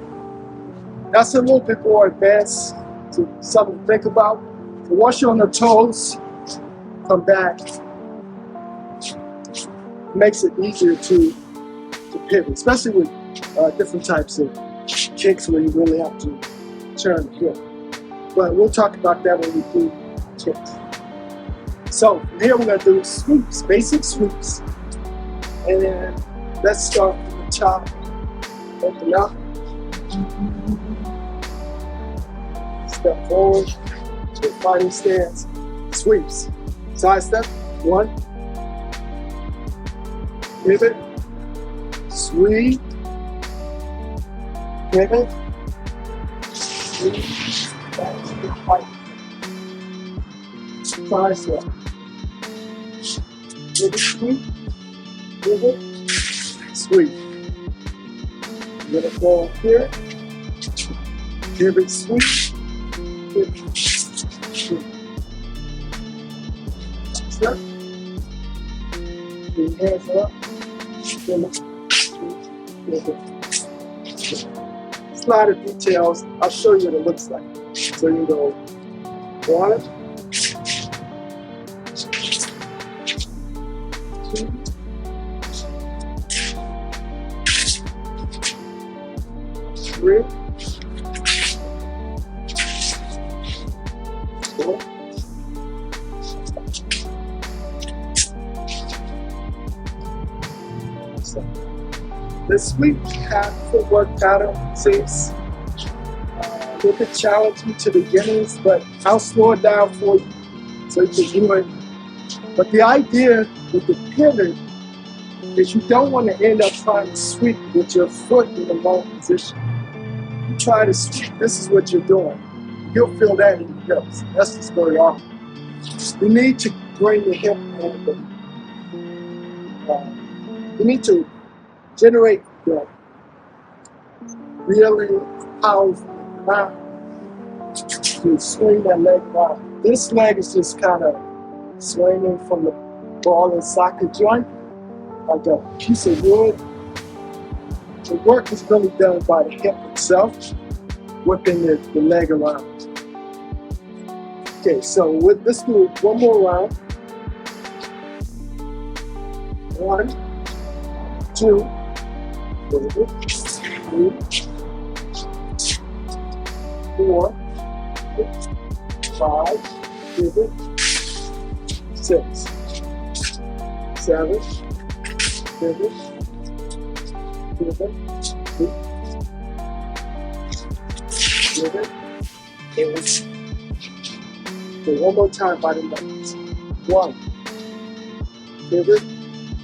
That's a little bit more advanced, to something to think about. So once you're on the toes, come back. It makes it easier to pivot, especially with different types of kicks where you really have to turn the hip. but we'll talk about that when we do kicks. So from here we're going to do sweeps, basic sweeps. And then let's start from the top. Open up. Step forward to a fighting stance. Sweeps. Side step. 1. Pivot. Sweep. Pivot. Sweep. Back to the fight. Side step. Pivot. Sweep. Pivot. Sweep. You're going to go here. Pivot. Sweep. Pivot. Sweep. Step. Your hands up. Pivot. It's a lot of details. I'll show you what it looks like. So you go 1, 2, 3, 4. So, the sweep footwork pattern seems a little bit challenging to beginners, but I'll slow it down for you so you can do it. But the idea with the pivot is you don't want to end up trying to sweep with your foot in the wrong position. You try to sweep, this is what you're doing. You'll feel that in your hips. That's just very awkward. You need to bring the hip angle. You need to generate the really powerful ground to swing that leg around. This leg is just kind of swinging from the ball and socket joint like a piece of wood. The work is really done by the hip itself, whipping the leg around. Okay, so let's do one more round. 1, 2, 3, 4, 5, 6, 7, 8. Okay, one more time by the numbers. 1, pivot,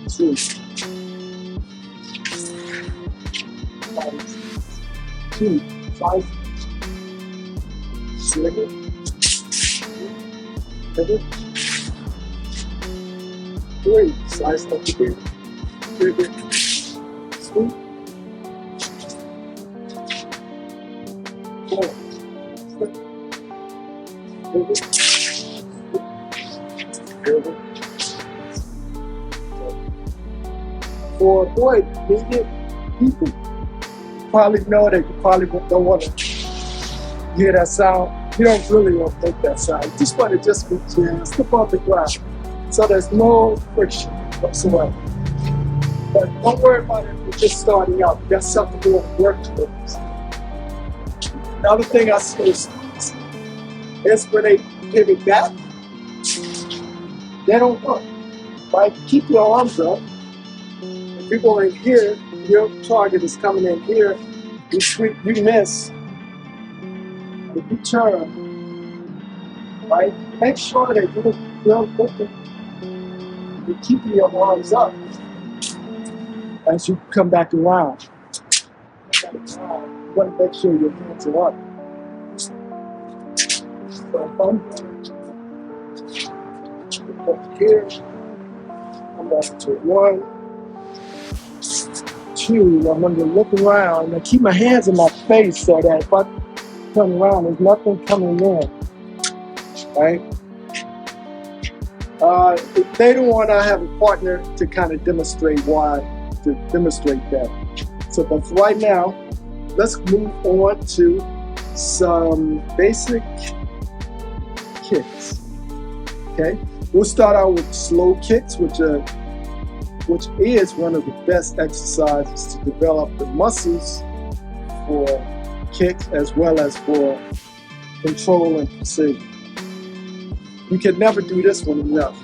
2, 2, 5, 7, pivot, 3, side step again, pivot, 2, 4, pivot, pivot. For avoid needed people, probably know that you probably don't want to hear that sound. You don't really want to make that sound. You just want to just be just above the ground. So there's no friction whatsoever. But don't worry about it if you're just starting out. That's something you want to work towards. Another thing I see is when they pivot back, they don't work. Right? Keep your arms up. If you go in here, your target is coming in here, you sweep, you miss. If you turn, right? Make sure that you're keeping your arms up as you come back around. You want to make sure your hands are up. So over here, come back to 1, 2. I'm going to look around and keep my hands in my face so that if I turn around, there's nothing coming in. Right? If later on, I have a partner to kind of demonstrate that. So, but for right now, let's move on to some basic kicks. Okay, we'll start out with slow kicks, which is one of the best exercises to develop the muscles for kicks as well as for control and precision. You can never do this one enough.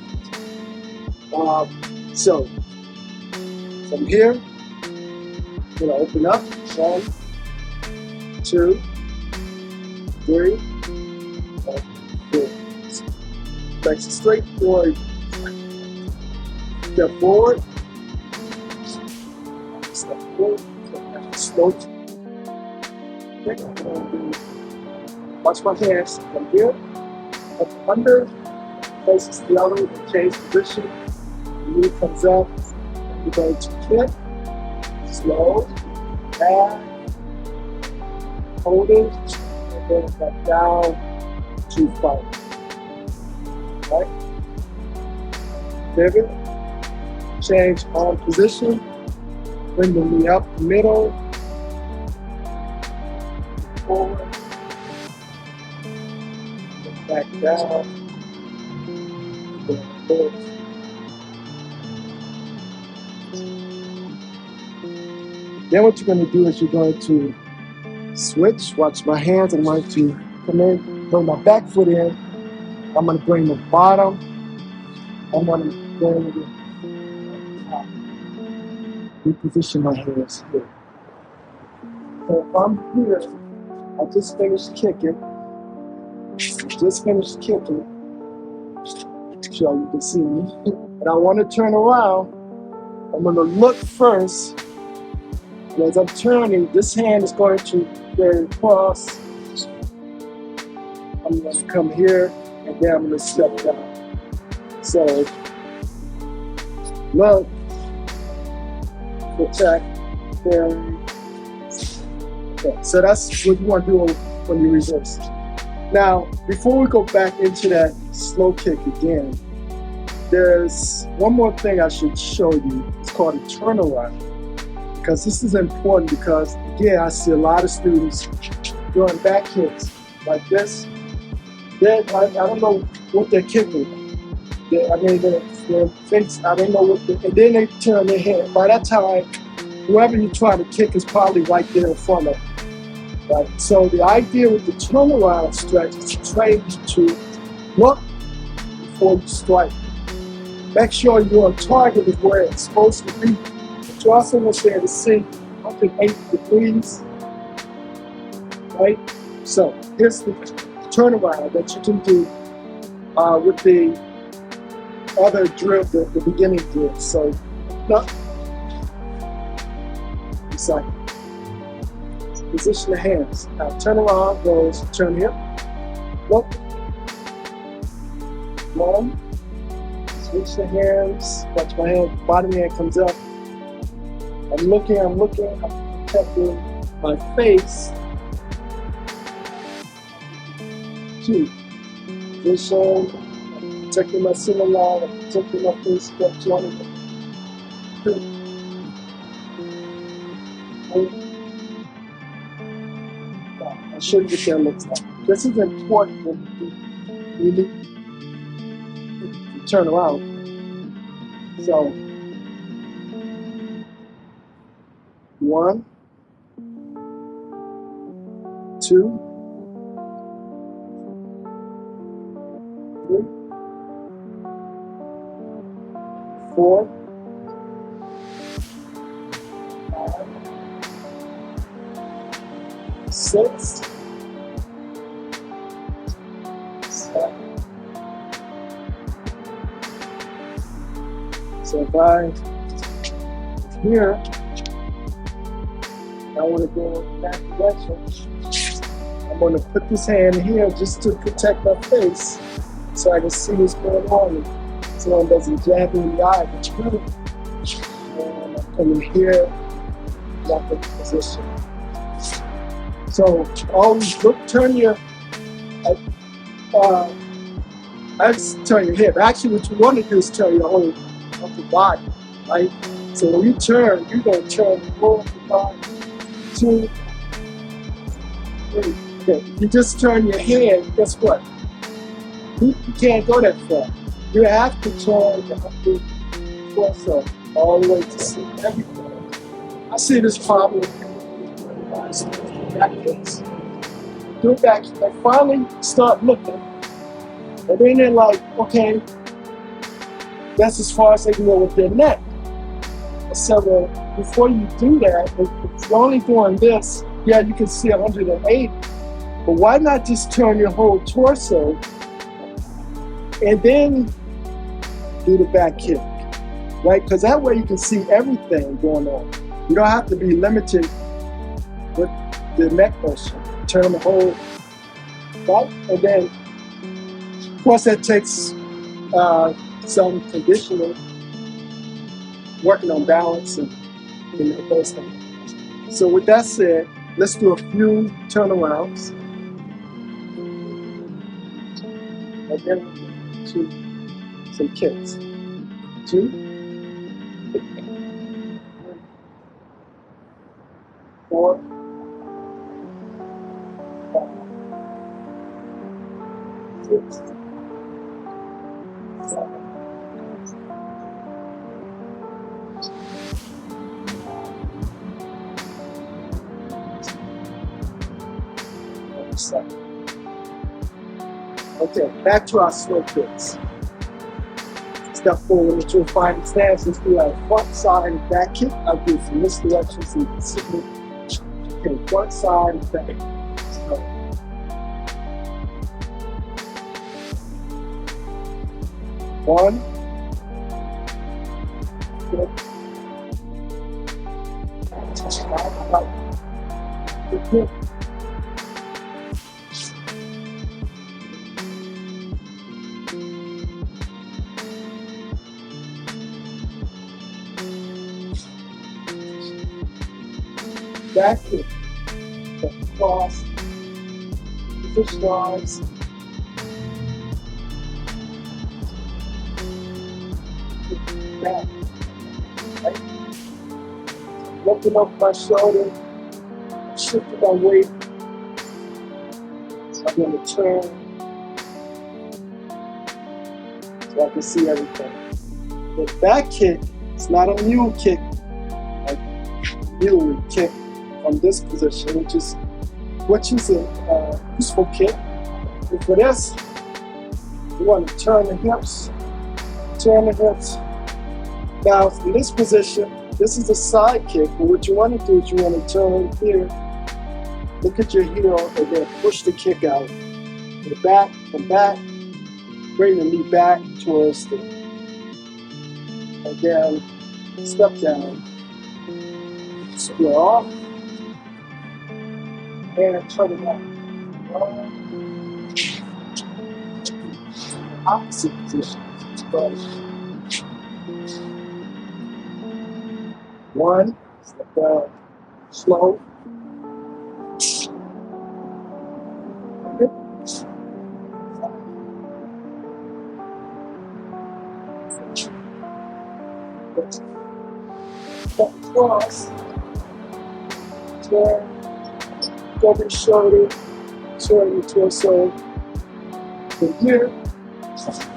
So from here, I'm gonna open up. 1, 2, 3, 4. Back straight forward. Step forward. Step forward. Slow. Watch my hands from here, up under, faces the other, change position. The knee comes up, you're going to kick, slow, back, hold it, and then back down to fight. Right? Pivot, change arm position, bring the knee up the middle, forward, back down, forward. Then what you're going to do is you're going to switch. Watch my hands. I'm going to come in, bring my back foot in. I'm going to bring the bottom. I'm going to bring the top. Reposition my hands here. So if I'm here, I just finished kicking. So you can see me. And I want to turn around. I'm going to look first. And as I'm turning, this hand is going to go across. I'm going to come here, and then I'm going to step down. So, look, protect, very. Okay, so that's what you want to do when you reverse. Now, before we go back into that slow kick again, there's one more thing I should show you. It's called a turnaround. Because this is important because, again, I see a lot of students doing back kicks like this. I don't know what they're kicking. I don't know what and then they turn their head. By that time, whoever you're trying to kick is probably right there in front of them. Right? So the idea with the turnaround stretch is to train you to look before you strike. Make sure you're on target with where it's supposed to be. But you also want to be able to see 180 degrees. Right? So here's the turnaround that you can do with the other drill, the beginning drill. So, no. Second. Position the hands. Now turn around, goes, turn here. Look. One. Switch the hands. Watch my hand, bottom hand comes up. I'm looking, I'm protecting my face. 2. Position. Protecting my center line, I'm protecting my face, step 2. I'll show you what that looks like. This is important when you need to turn around. So, 1, 2, 3, 4, 5, 6, 7. So if I here, I want to go in that direction. I'm going to put this hand here just to protect my face so I can see what's going on. Someone doesn't jab me in the eye, but you really. And I'm coming here, lock in position. So always look, turn your, I just turn your head. Actually, what you want to do is turn your whole upper body, right? So when you turn, you're going to turn your whole upper body. 2, 3. Okay. If you just turn your head, guess what? You can't go that far. You have to turn your upper torso all the way to see everything. I see this problem back kicks. do it back, and finally start looking. And then they're like, okay, that's as far as they can go with their neck. So before you do that, if you're only doing this, yeah, you can see 180. But why not just turn your whole torso and then do the back kick, right? Because that way you can see everything going on. You don't have to be limited with the neck motion. Turn the whole back, and then, of course, that takes some conditioning, working on balance and those things. So with that said, let's do a few turnarounds. And then to some kicks. 2, 4, 5, 6, 7. Okay, back to our slow kicks. Step forward into a fighting stance. Let's do our front side and back kick. I'll do it from this direction so you can see me. Okay, front side and back. So, 1, 2, back kick, cross, fish drives, back, right? Lifting up my shoulder, shifting my weight. I'm going to turn so I can see everything. The back kick is not a mule kick, like mule kick from this position, which is a useful kick. And for this, you want to turn the hips. Now, in this position, this is a side kick, but what you want to do is you want to turn here, look at your heel, and then push the kick out. The back, come back, bring the knee back towards the, again, step down, square off, and turn it up. Opposite position. But 1, step down, slow. Step across, turn, over the shoulder, turn your torso. From here,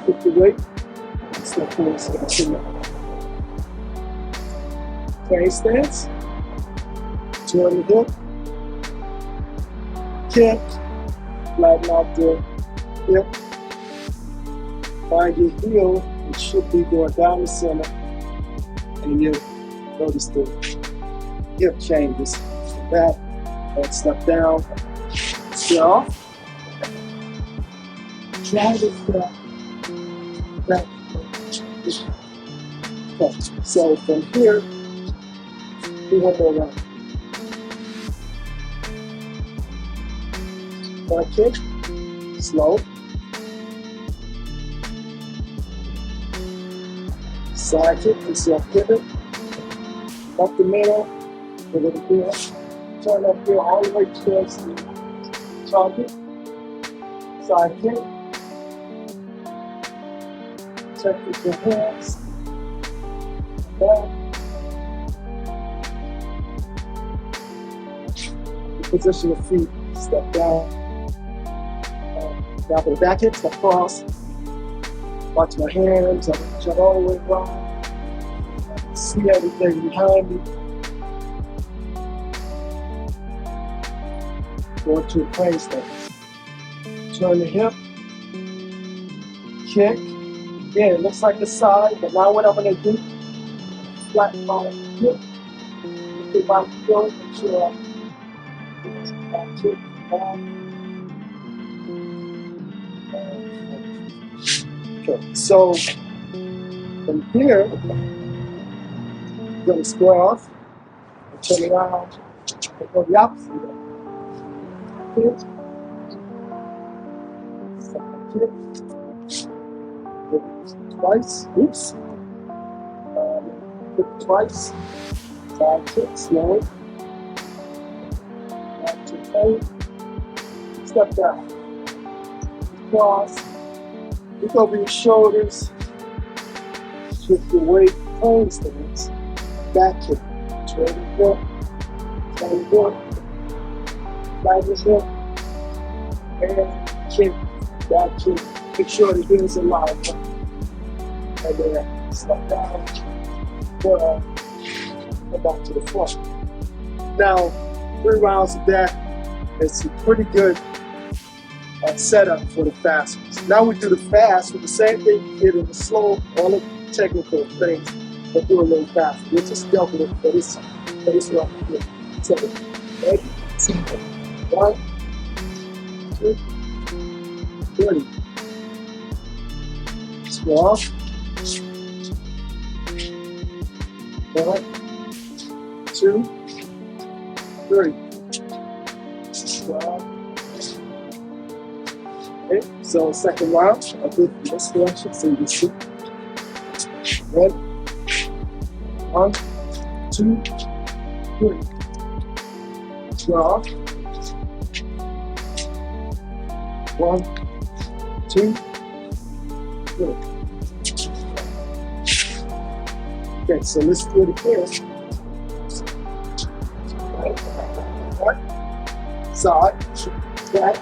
put the weight, step forward, step chin up. Plane stance, turn the hip, kick, flatten out the hip, find your heel, it should be going down the center, and you notice the hip changes. Back, and step down, step off. Try to step back. Okay. So from here, we want to go around. Front kick, slow. Side kick, you see a pivot. Up the middle, we're going to do it. Turn up here all the way towards the target. Side kick. Check with your hands. Back. Position your feet. Step down. Down for the back kick. Step across. Watch my hands. I'm jump all the way around. See everything behind me. Going to a crane stance. Turn the hip, kick. Yeah, it looks like a side, but now what I'm going to do, flat my hip, look at my heel, make sure I kick down. Okay, so from here, I'm going to square off and turn around and go the opposite way. Kick, second kick, twice, oops, kick twice, side kick, slow, back to plate, step down, cross, look over your shoulders, shift your weight, crane stance, back kick, turn the hip, slide your hip, and kick, back kick, make sure the heels are aligned, and then step down, go back to the front. Now, 3 rounds of that is a pretty good setup for the fast ones. Now we do the fast with the same thing you did in the slow, all the technical things, but do a little faster. We'll just double it for this round here. So, ready? 1, 2, 3. Square off. 1, 2, 3. Square off. Okay, so second round, I'll do this direction so you can see. Ready? 1, 2, 3. Square off. 1, 2, 3. Okay, so let's do it again. Right, side, back,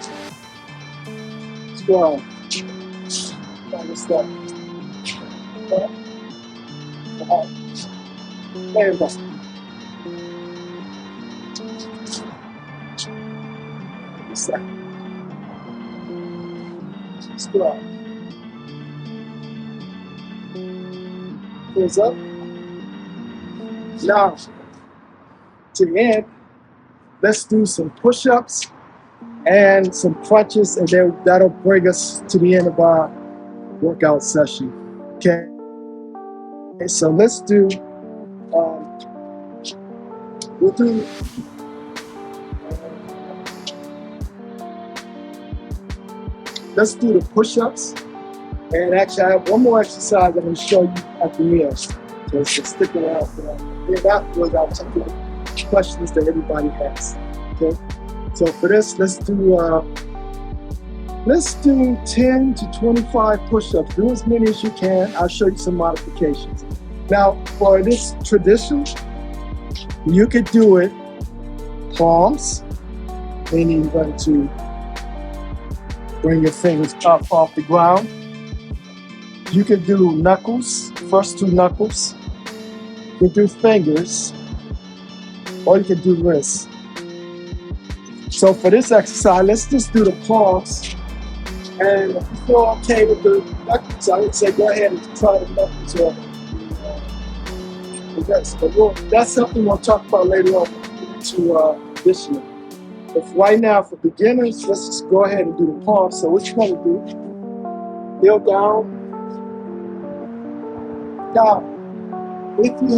square off. Final step. And back. Second. Square off. Pulls up. Now, to the end, let's do some push-ups and some crunches, and then that'll bring us to the end of our workout session. Okay, so let's do, let's do the push-ups, and actually I have one more exercise I'm going to show you at the end, so stick around for that. And afterwards I'll take the questions that everybody has. Okay, so for this, let's do 10 to 25 push-ups. Do as many as you can. I'll show you some modifications. Now, for this tradition, you could do it palms, meaning you're going to bring your fingers up off the ground. You could do knuckles, first 2 knuckles. You can do fingers, or you can do wrists. So for this exercise, let's just do the palms. And if you feel okay with the knuckles, I would say go ahead and try the knuckles or the wrists. But that's something we'll talk about later on to conditioning. But right now, for beginners, let's just go ahead and do the palms. So what you're going to do, heel down, down. If you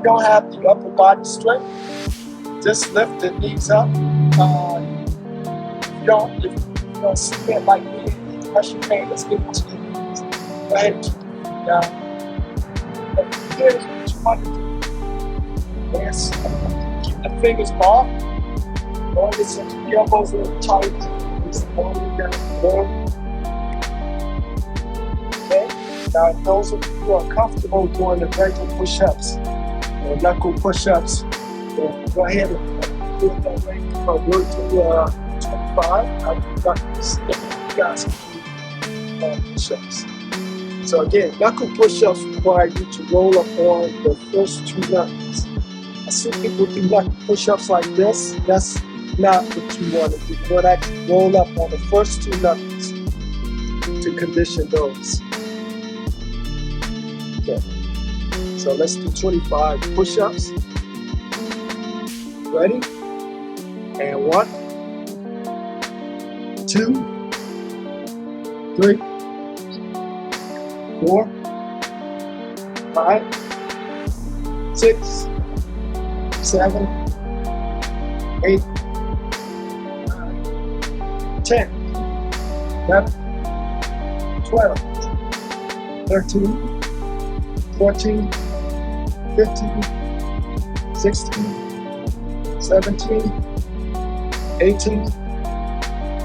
don't have the upper body strength, just lift the knees up. If you don't sit like me, pressure pain, let's get into your knees. Go ahead and keep it down. But here's what you want to do. Is keep the fingers off. Don't get the elbows a little tight. Just hold it down. Okay? Now, those of you who are comfortable doing the regular push-ups or knuckle push-ups, go ahead and do it that way. We'll do 25. I've got this. You guys can do push-ups. So again, knuckle push-ups require you to roll up on the first 2 knuckles. I see people do knuckle push-ups like this. That's not what you want to do. You want to actually roll up on the first two knuckles to condition those. Okay, so let's do 25 push-ups. Ready? And 1, 2, 3, 4, 5, 6, 7, 8, 9, 10, 11, 12, 13, 14, 15, 16, 17, 18,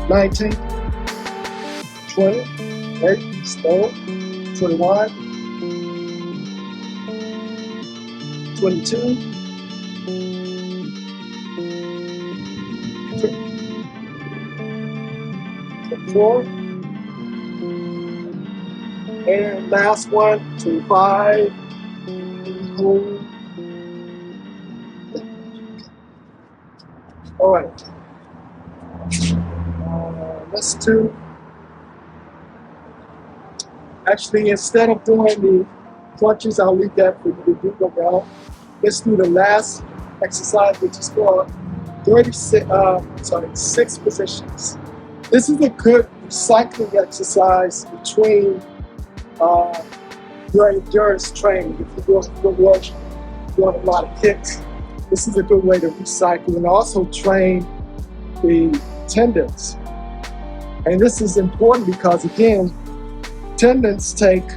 19, 20, wait, slow, 21, 22, 24, and last one, 25, hold. All right, let's do, actually, instead of doing the crunches, I'll leave that for you to do go down. Let's do the last exercise, which is called 6 positions. This is a good recycling exercise between your endurance training. If you're doing good work, doing a lot of kicks, this is a good way to recycle and also train the tendons. And this is important because, again, tendons take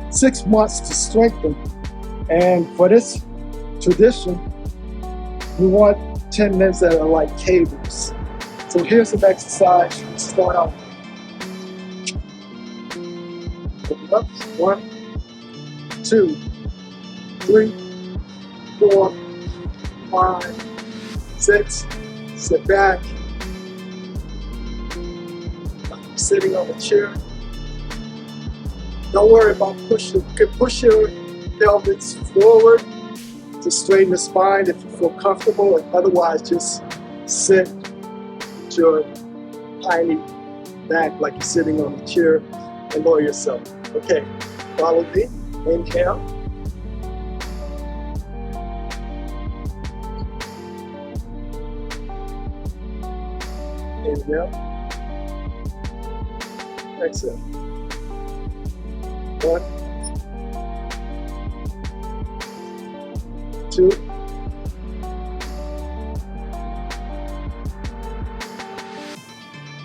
6 months to strengthen. And for this tradition, we want tendons that are like cables. So here's an exercise you can start out with. Up. 1, 2, 3, 4, 5, 6. Sit back. Sitting on the chair. Don't worry about pushing. You can push your pelvis forward to straighten the spine if you feel comfortable, and otherwise just sit with your tiny back like you're sitting on a chair and lower yourself. Okay, follow me. Inhale. Inhale. Exhale. 1, 2,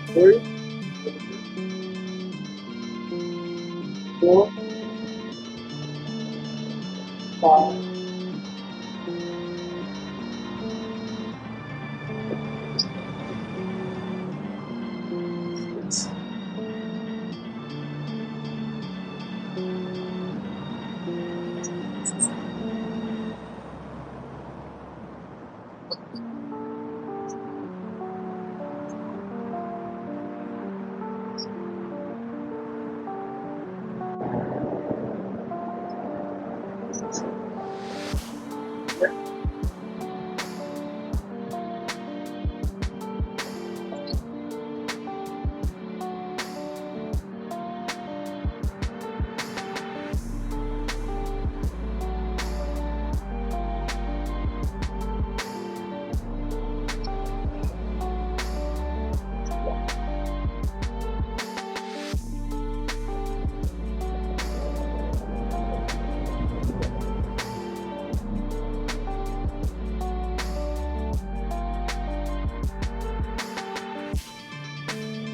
3, 4, 5, 6,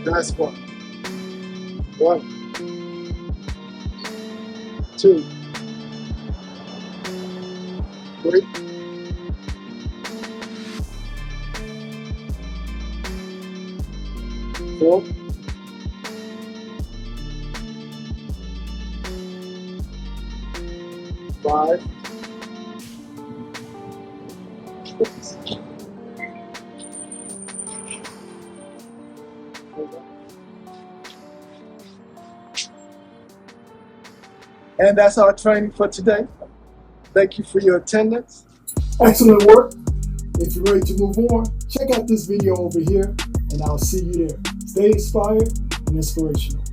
Last one. 1, 2, 3, 4, 5, 6. And that's our training for today. Thank you for your attendance. Excellent work. If If you're ready to move on, check out this video over here, and I'll see you there. Stay inspired and inspirational.